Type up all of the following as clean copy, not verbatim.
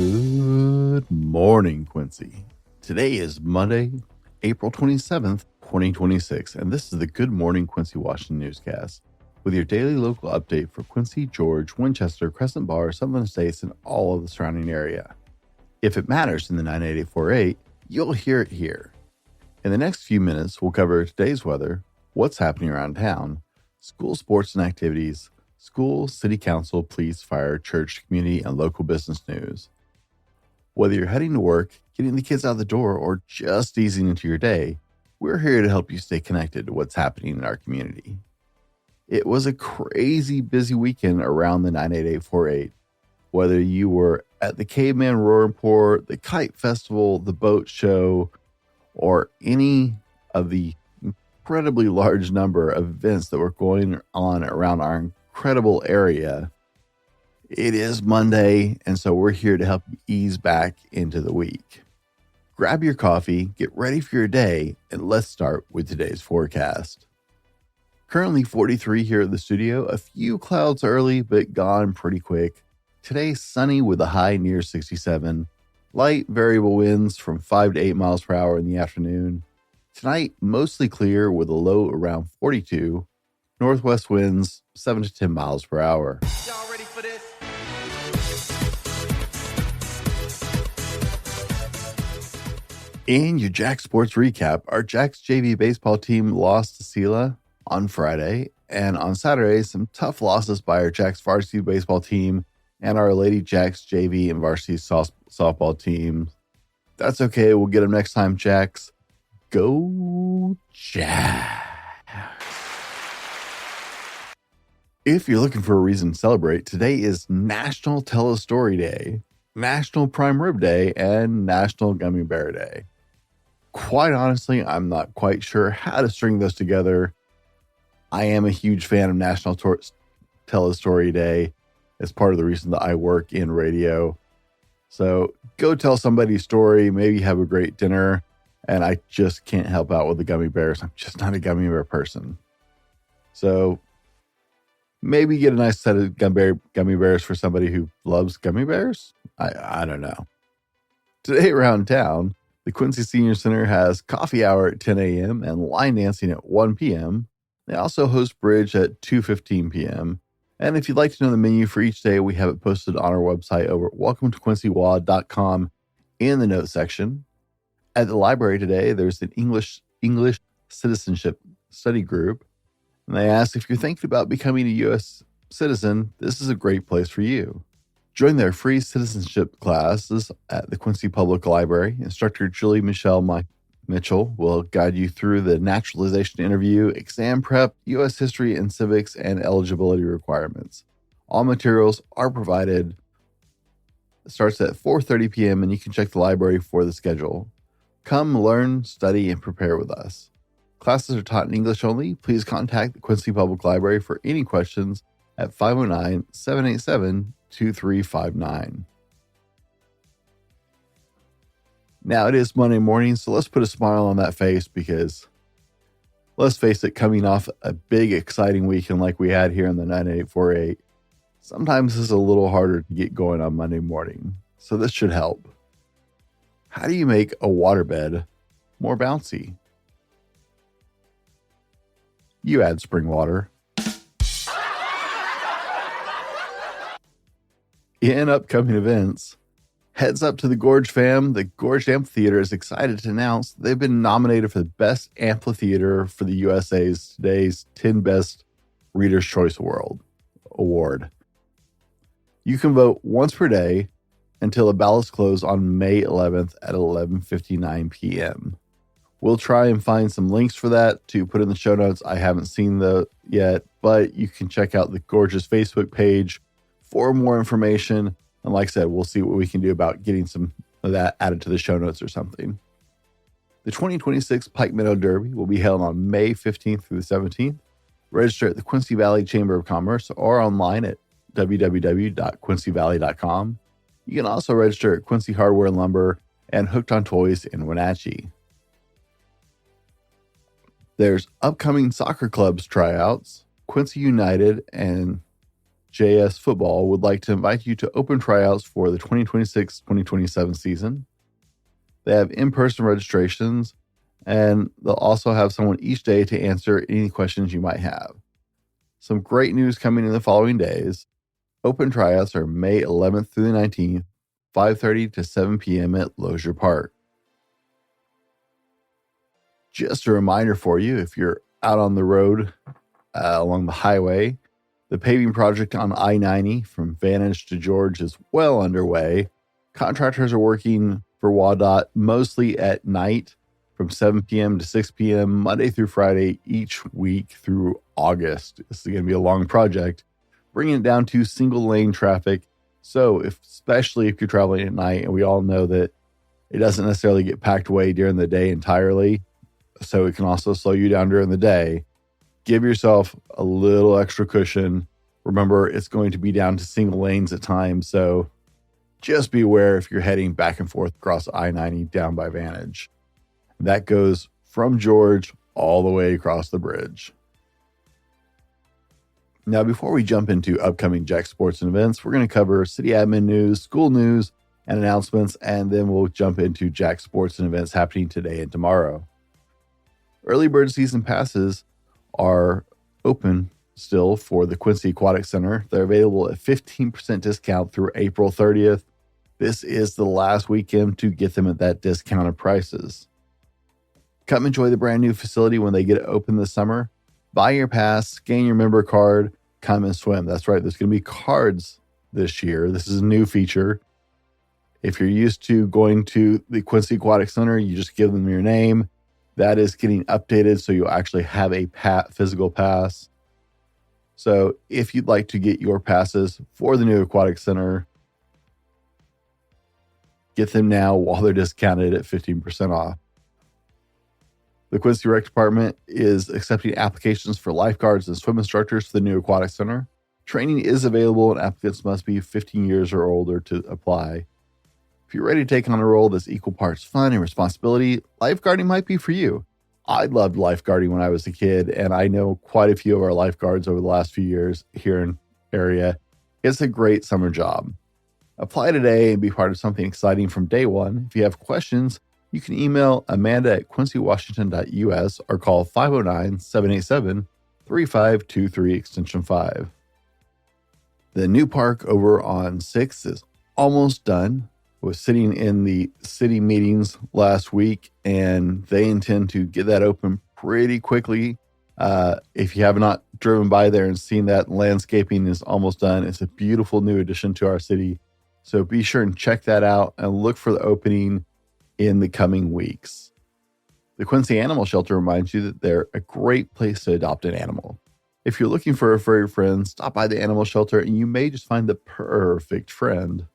Good morning, Quincy. Today is Monday, April 27th, 2026, and this is the Good Morning Quincy Washington newscast with your daily local update for Quincy, George, Winchester, Crescent Bar, Sunland Estates, and all of the surrounding area. If it matters in the 98848, you'll hear it here. In the next few minutes, we'll cover today's weather, what's happening around town, school sports and activities, school, city council, police, fire, church, community, and local business news. Whether you're heading to work, getting the kids out the door, or just easing into your day, we're here to help you stay connected to what's happening in our community. It was a crazy busy weekend around the 98848. Whether you were at the Caveman Roar and Pour, the Kite Festival, the Boat Show, or any of the incredibly large number of events that were going on around our incredible area, it is Monday, and so we're here to help you ease back into the week. Grab your coffee, get ready for your day, and let's start with today's forecast. Currently 43 here at the studio, a few clouds early, but gone pretty quick. Today, sunny with a high near 67. Light variable winds from 5 to 8 miles per hour in the afternoon. Tonight, mostly clear with a low around 42. Northwest winds 7 to 10 miles per hour. Y'all ready for this? In your Jack Sports recap, our Jack's JV baseball team lost to Sela on Friday, and on Saturday, some tough losses by our Jack's varsity baseball team and our Lady Jack's JV and varsity softball team. That's okay, we'll get them next time, Jacks. Go Jacks! If you're looking for a reason to celebrate, today is National Tell a Story Day, National Prime Rib Day, and National Gummy Bear Day. Quite honestly, I'm not quite sure how to string those together. I am a huge fan of National Tell a Story Day. It's part of the reason that I work in radio. So go tell somebody a story, maybe have a great dinner, and I just can't help out with the gummy bears. I'm just not a gummy bear person. So maybe get a nice set of gummy bears for somebody who loves gummy bears? I don't know. Today around town, the Quincy Senior Center has coffee hour at 10 a.m. and line dancing at 1 p.m. They also host bridge at 2:15 p.m. And if you'd like to know the menu for each day, we have it posted on our website over at welcometoquincywa.com in the notes section. At the library today, there's an English citizenship study group. And they ask if you're thinking about becoming a U.S. citizen, this is a great place for you. Join their free citizenship classes at the Quincy Public Library. Instructor Julie Mitchell will guide you through the naturalization interview, exam prep, U.S. history and civics, and eligibility requirements. All materials are provided. It starts at 4:30 p.m. and you can check the library for the schedule. Come learn, study, and prepare with us. Classes are taught in English only. Please contact the Quincy Public Library for any questions at 509-787-2359. Now it is Monday morning, so let's put a smile on that face because, let's face it, coming off a big, exciting weekend like we had here in the 9848, sometimes it's a little harder to get going on Monday morning, so this should help. How do you make a waterbed more bouncy? You add spring water. In upcoming events, heads up to the Gorge fam. The Gorge Amphitheatre is excited to announce they've been nominated for the Best Amphitheater for the USA's today's 10 Best Reader's Choice Award. You can vote once per day until the ballots close on May 11th at 11:59 p.m. We'll try and find some links for that to put in the show notes. I haven't seen those yet, but you can check out the Gorge's Facebook page for more information. And like I said, we'll see what we can do about getting some of that added to the show notes or something. The 2026 Pike Meadow Derby will be held on May 15th through the 17th. Register at the Quincy Valley Chamber of Commerce or online at www.quincyvalley.com. You can also register at Quincy Hardware and Lumber and Hooked on Toys in Wenatchee. There's upcoming soccer clubs tryouts. Quincy United and JS Football would like to invite you to open tryouts for the 2026-2027 season. They have in-person registrations, and they'll also have someone each day to answer any questions you might have. Some great news coming in the following days. Open tryouts are May 11th through the 19th, 5:30 to 7 p.m. at Lozier Park. Just a reminder for you, if you're out on the road along the highway, the paving project on I-90 from Vantage to George is well underway. Contractors are working for WADOT mostly at night from 7 p.m. to 6 p.m. Monday through Friday each week through August. This is going to be a long project, bringing it down to single lane traffic. So especially if you're traveling at night, and we all know that it doesn't necessarily get packed away during the day entirely, so it can also slow you down during the day. Give yourself a little extra cushion. Remember, it's going to be down to single lanes at times, so just be aware if you're heading back and forth across I-90 down by Vantage. That goes from George all the way across the bridge. Now, before we jump into upcoming Jack Sports and events, we're going to cover city admin news, school news, and announcements, and then we'll jump into Jack Sports and events happening today and tomorrow. Early bird season passes are open still for the Quincy Aquatic Center. They're available at 15% discount through April 30th. This is the last weekend to get them at that discounted prices. Come enjoy the brand new facility when they get it open this summer. Buy your pass, scan your member card, come and swim. That's right, there's going to be cards this year. This is a new feature. If you're used to going to the Quincy Aquatic Center, you just give them your name. That is getting updated, so you'll actually have a physical pass. So if you'd like to get your passes for the new Aquatic Center, get them now while they're discounted at 15% off. The Quincy Rec Department is accepting applications for lifeguards and swim instructors for the new Aquatic Center. Training is available and applicants must be 15 years or older to apply. If you're ready to take on a role that's equal parts fun and responsibility, lifeguarding might be for you. I loved lifeguarding when I was a kid, and I know quite a few of our lifeguards over the last few years here in the area. It's a great summer job. Apply today and be part of something exciting from day one. If you have questions, you can email Amanda at quincy.washington.us or call 509-787-3523 extension 5. The new park over on 6th is almost done. I was sitting in the city meetings last week, and they intend to get that open pretty quickly. If you have not driven by there and seen that, landscaping is almost done. It's a beautiful new addition to our city. So be sure and check that out and look for the opening in the coming weeks. The Quincy Animal Shelter reminds you that they're a great place to adopt an animal. If you're looking for a furry friend, stop by the animal shelter and you may just find the perfect friend.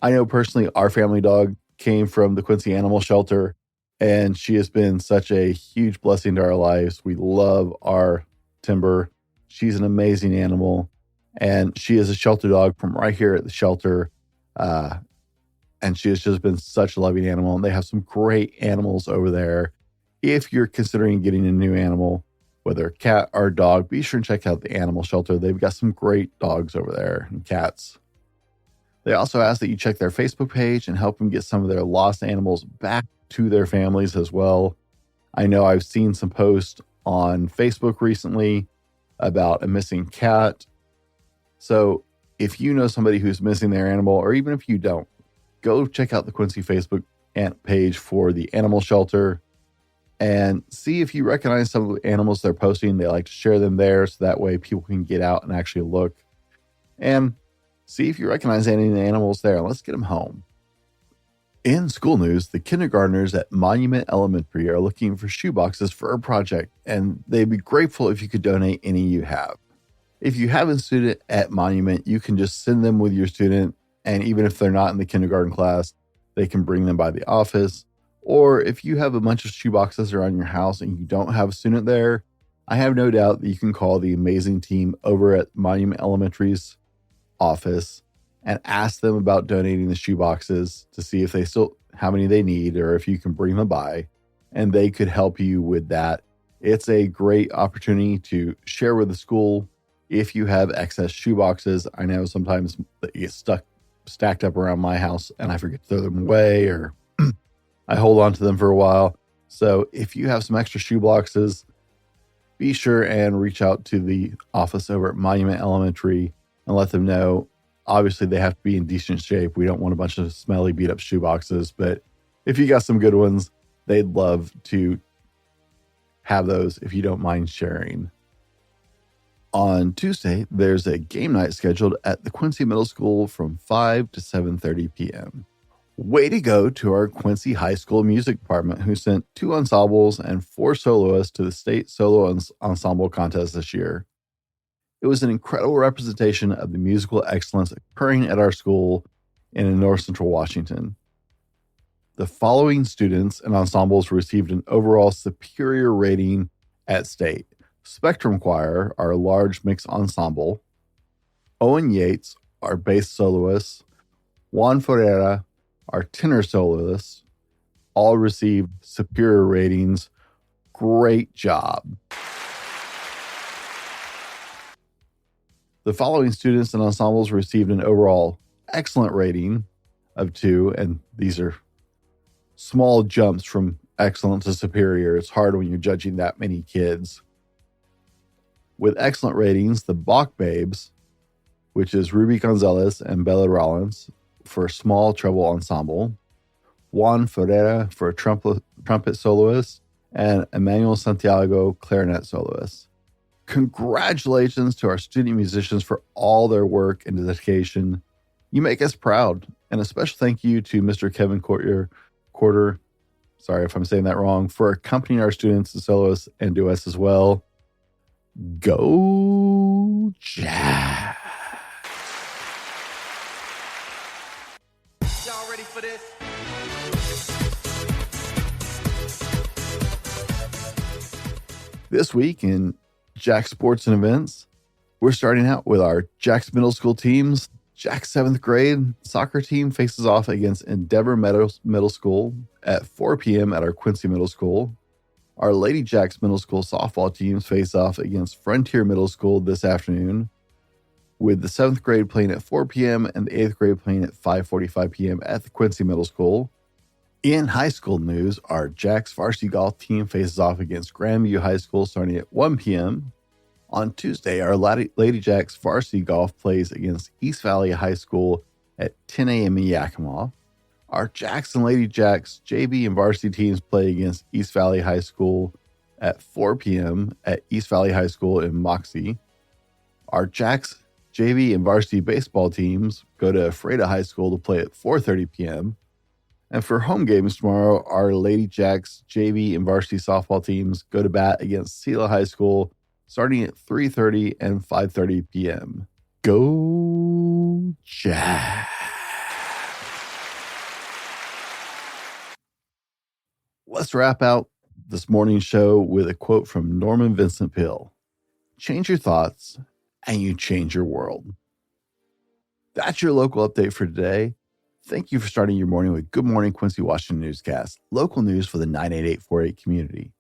I know personally our family dog came from the Quincy Animal Shelter, and she has been such a huge blessing to our lives. We love our Timber. She's an amazing animal, and she is a shelter dog from right here at the shelter. And she has just been such a loving animal, and they have some great animals over there. If you're considering getting a new animal, whether a cat or a dog, be sure and check out the animal shelter. They've got some great dogs over there and cats. They also ask that you check their Facebook page and help them get some of their lost animals back to their families as well. I know I've seen some posts on Facebook recently about a missing cat. So if you know somebody who's missing their animal, or even if you don't, go check out the Quincy Facebook page for the animal shelter and see if you recognize some of the animals they're posting. They like to share them there, so that way people can get out and actually look. And see if you recognize any of the animals there. Let's get them home. In school news, the kindergartners at Monument Elementary are looking for shoeboxes for a project, and they'd be grateful if you could donate any you have. If you have a student at Monument, you can just send them with your student, and even if they're not in the kindergarten class, they can bring them by the office. Or if you have a bunch of shoeboxes around your house and you don't have a student there, I have no doubt that you can call the amazing team over at Monument Elementary's office and ask them about donating the shoeboxes to see if they still how many they need or if you can bring them by, and they could help you with that. It's a great opportunity to share with the school If you have excess shoe boxes, I know sometimes they get stacked up around my house and I forget to throw them away, or I hold on to them for a while. So if you have some extra shoe boxes, be sure and reach out to the office over at Monument Elementary and let them know. Obviously, they have to be in decent shape. We don't want a bunch of smelly, beat up shoe boxes, but if you got some good ones, they'd love to have those if you don't mind sharing. On Tuesday, there's a game night scheduled at the Quincy Middle School from 5 to 7:30 p.m. Way to go to our Quincy High School music department, who sent 2 ensembles and 4 soloists to the state solo ensemble contest this year. It was an incredible representation of the musical excellence occurring at our school in North Central Washington. The following students and ensembles received an overall superior rating at state: Spectrum Choir, our large mixed ensemble; Owen Yates, our bass soloist; Juan Ferreira, our tenor soloist. All received superior ratings. Great job. The following students and ensembles received an overall excellent rating of 2, and these are small jumps from excellent to superior. It's hard when you're judging that many kids. With excellent ratings, the Bach Babes, which is Ruby Gonzalez and Bella Rollins, for a small treble ensemble; Juan Ferreira for a trumpet soloist; and Emmanuel Santiago, clarinet soloist. Congratulations to our student musicians for all their work and dedication. You make us proud. And a special thank you to Mr. Kevin Quarter, sorry if I'm saying that wrong, for accompanying our students and soloists and duets as well. Go Jack! Y'all ready for this? This week in Jack Sports and Events, we're starting out with our Jack's Middle School teams. Jack's 7th grade soccer team faces off against Endeavor Middle School at 4 p.m. at our Quincy Middle School. Our Lady Jack's Middle School softball teams face off against Frontier Middle School this afternoon, with the 7th grade playing at 4 p.m. and the 8th grade playing at 5:45 p.m. at the Quincy Middle School. In high school news, our Jack's varsity golf team faces off against Grandview High School starting at 1 p.m. On Tuesday, our Lady Jack's varsity golf plays against East Valley High School at 10 a.m. in Yakima. Our Jacks and Lady Jacks JV and varsity teams play against East Valley High School at 4 p.m. at East Valley High School in Moxie. Our Jacks JV and varsity baseball teams go to Ephrata High School to play at 4:30 p.m. And for home games tomorrow, our Lady Jacks JV and varsity softball teams go to bat against Sela High School starting at 3:30 and 5:30 p.m. Go Jack! Let's wrap out this morning's show with a quote from Norman Vincent Peale. Change your thoughts and you change your world. That's your local update for today. Thank you for starting your morning with Good Morning Quincy Washington Newscast, local news for the 98848 community.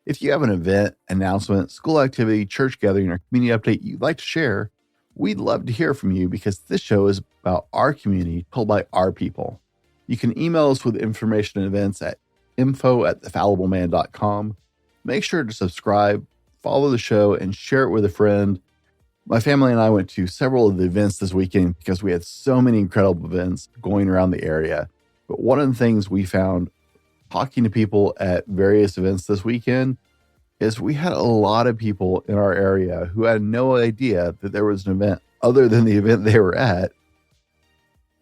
If you have an event, announcement, school activity, church gathering, or community update you'd like to share, we'd love to hear from you because this show is about our community told by our people. You can email us with information and events at info@thefallibleman.com. Make sure to subscribe, follow the show, and share it with a friend. My family and I went to several of the events this weekend because we had so many incredible events going around the area. But one of the things we found talking to people at various events this weekend is we had a lot of people in our area who had no idea that there was an event other than the event they were at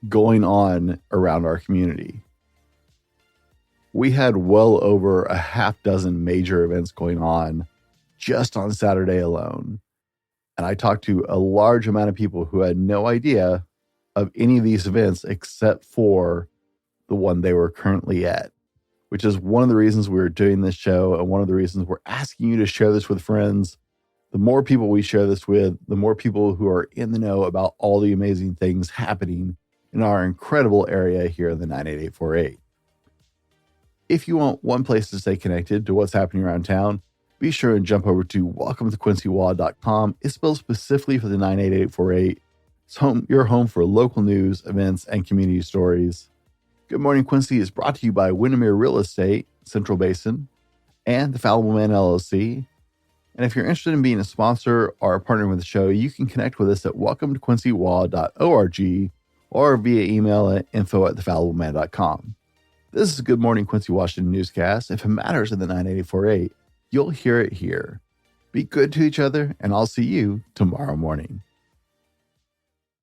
going on around our community. We had well over a half dozen major events going on just on Saturday alone. And I talked to a large amount of people who had no idea of any of these events except for the one they were currently at, which is one of the reasons we're doing this show and one of the reasons we're asking you to share this with friends. The more people we share this with, the more people who are in the know about all the amazing things happening in our incredible area here in the 98848. If you want one place to stay connected to what's happening around town, be sure and jump over to welcometoquincywa.com. It's built specifically for the 98848. It's your home for local news, events, and community stories. Good Morning Quincy is brought to you by Windermere Real Estate, Central Basin, and the Fallible Man LLC. And if you're interested in being a sponsor or a partner with the show, you can connect with us at welcometoquincywa.org or via email at info@thefallibleman.com. This is a Good Morning Quincy Washington newscast. If it matters in the 98848, you'll hear it here. Be good to each other, and I'll see you tomorrow morning.